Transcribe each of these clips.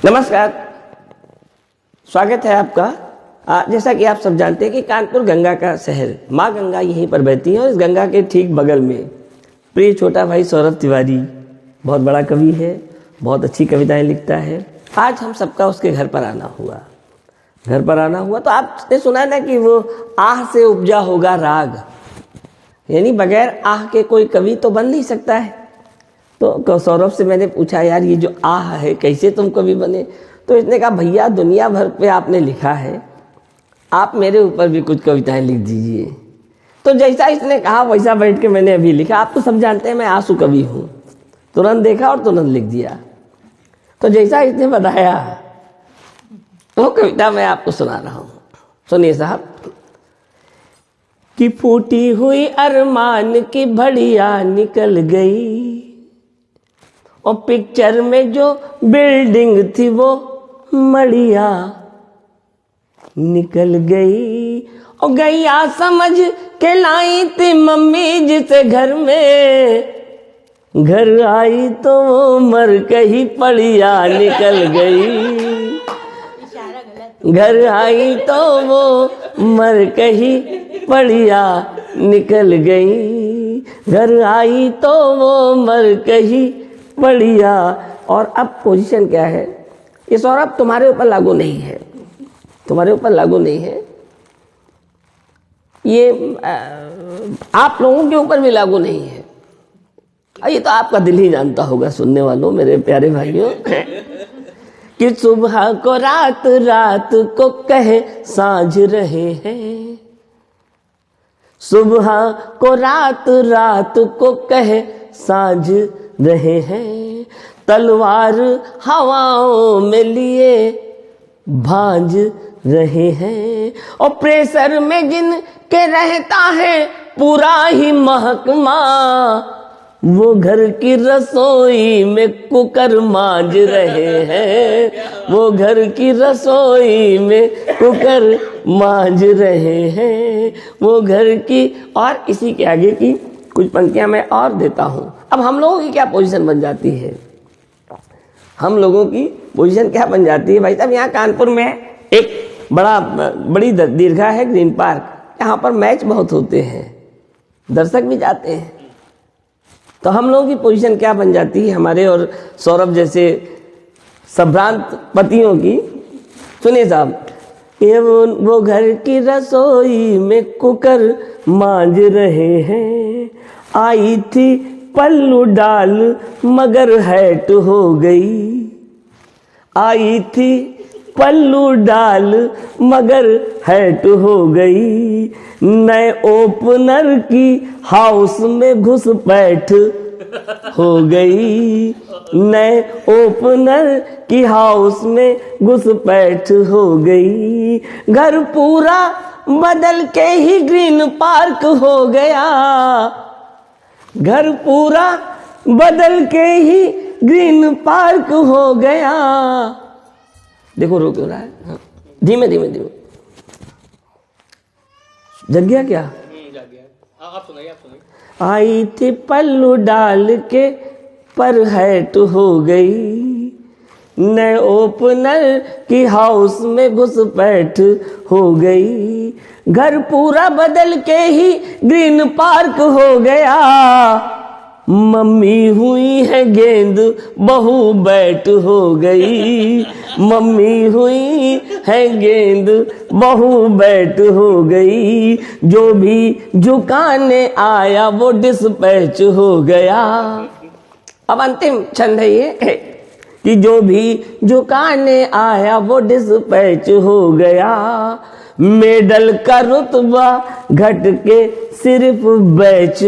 नमस्कार, स्वागत है आपका। जैसा कि आप सब जानते हैं कि कानपुर गंगा का शहर, माँ गंगा यहीं पर बहती है और इस गंगा के ठीक बगल में प्रिय छोटा भाई सौरभ तिवारी बहुत बड़ा कवि है, बहुत अच्छी कविताएं लिखता है। आज हम सबका उसके घर पर आना हुआ। तो आपने सुना ना कि वो आह से उपजा होगा राग, यानी बगैर आह के कोई कवि तो बन नहीं सकता है। तो सौरभ से मैंने पूछा, यार ये जो आह है कैसे तुम कवि बने? तो इसने कहा, भैया दुनिया भर पे आपने लिखा है, आप मेरे ऊपर भी कुछ कविताएं लिख दीजिए। तो जैसा इसने कहा वैसा बैठ के मैंने अभी लिखा। आप तो सब जानते हैं मैं आंसू कवि हूँ, तुरंत देखा और तुरंत लिख दिया। तो जैसा इसने बताया वो कविता मैं आपको सुना रहा हूँ, सुनिए साहब। कि फूटी हुई अरमान की बढ़िया निकल गई, और पिक्चर में जो बिल्डिंग थी वो मड़िया निकल गई। और गैया समझ के लाई थी मम्मी जिसे घर में, घर आई तो वो मर कहीं पड़िया निकल गई। घर आई तो वो मर कहीं पड़िया निकल गई। घर आई तो वो मर कहीं बढ़िया। और अब पोजीशन क्या है? ये सौरभ तुम्हारे ऊपर लागू नहीं है, तुम्हारे ऊपर लागू नहीं है, ये आप लोगों के ऊपर भी लागू नहीं है। ये तो आपका दिल ही जानता होगा सुनने वालों, मेरे प्यारे भाइयों। कि सुबह को रात, रात को कहे साँझ रहे हैं। सुबह को रात, रात को कहे साँझ रहे हैं। तलवार हवाओं में लिए भांज रहे हैं। और प्रेशर में जिन के रहता है पूरा ही महकमा, वो घर की रसोई में कुकर मांज रहे हैं। वो घर की रसोई में कुकर मांज रहे हैं। वो घर की, और इसी के आगे की कुछ पंक्तियां मैं और देता हूं। अब हम लोगों की क्या पोजीशन बन जाती है? हम लोगों की पोजीशन क्या बन जाती है भाई साहब? यहाँ कानपुर में एक बड़ी दीर्घा है ग्रीन पार्क, यहाँ पर मैच बहुत होते हैं, दर्शक भी जाते हैं। तो हम लोगों की पोजीशन क्या बन जाती है, हमारे और सौरभ जैसे संभ्रांत पतियों की? सुनिए साहब। ये वो घर की रसोई में कुकर मांज रहे हैं। आई थी पल्लू डाल मगर हैट हो गई। आई थी पल्लू डाल मगर हैट हो गई। नए ओपनर की हाउस में घुसपैठ हो गई। नए ओपनर की हाउस में घुसपैठ हो गई। घर पूरा बदल के ही ग्रीन पार्क हो गया। घर पूरा बदल के ही ग्रीन पार्क हो गया। देखो रो क्यों रहा है? धीमे धीमे धीमे। जग गया क्या? जग गया। आप सुनाइए। आई थी पल्लू डाल के पर हैट हो गई। नए ओपनर की हाउस में घुसपैठ हो गई। घर पूरा बदल के ही ग्रीन पार्क हो गया। मम्मी हुई है गेंद बहू बैट हो गई। मम्मी हुई है गेंद बहू बैट हो गई। जो भी झुकाने आया वो डिस्पैच हो गया। अब अंतिम छंद है ये कि जो भी झुकाने आया वो डिस्पैच हो गया। मेडल का रुतबा घट के सिर्फ बैच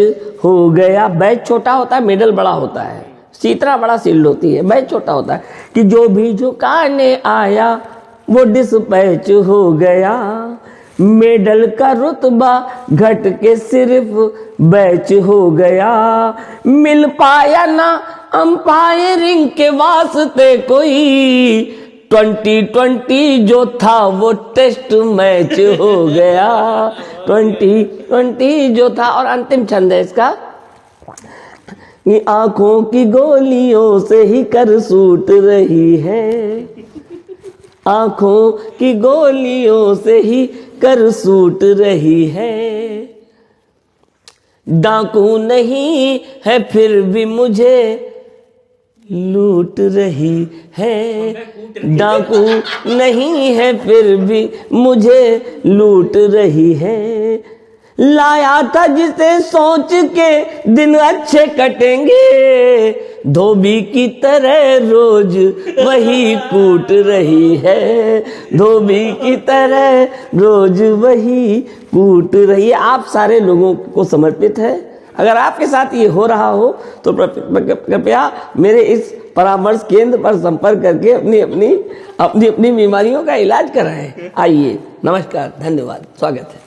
हो गया। बैच छोटा होता है, मेडल बड़ा होता है। सीतरा बड़ा शील्ड होती है, बैच छोटा होता है। कि जो भी झुकाने आया वो डिस्पैच हो गया। मेडल का रुतबा घट के सिर्फ बैच हो गया। मिल पाया ना अंपायरिंग के वास्ते कोई। 2020 जो था वो टेस्ट मैच हो गया। 2020 जो था। और अंतिम छंद है इसका ये आंखों की गोलियों से ही कर सूट रही है, आंखों की गोलियों से ही कर सूट रही है। डाकू नहीं है फिर भी मुझे लूट रही है, डाकू नहीं है फिर भी मुझे लूट रही है। लाया था जिसे सोच के दिन अच्छे कटेंगे, धोबी की तरह रोज वही कूट रही है, धोबी की तरह रोज वही कूट रही है। आप सारे लोगों को समर्पित है। अगर आपके साथ ये हो रहा हो तो कृपया मेरे इस परामर्श केंद्र पर संपर्क करके अपनी बीमारियों का इलाज कराएं। आइए, नमस्कार, धन्यवाद, स्वागत है।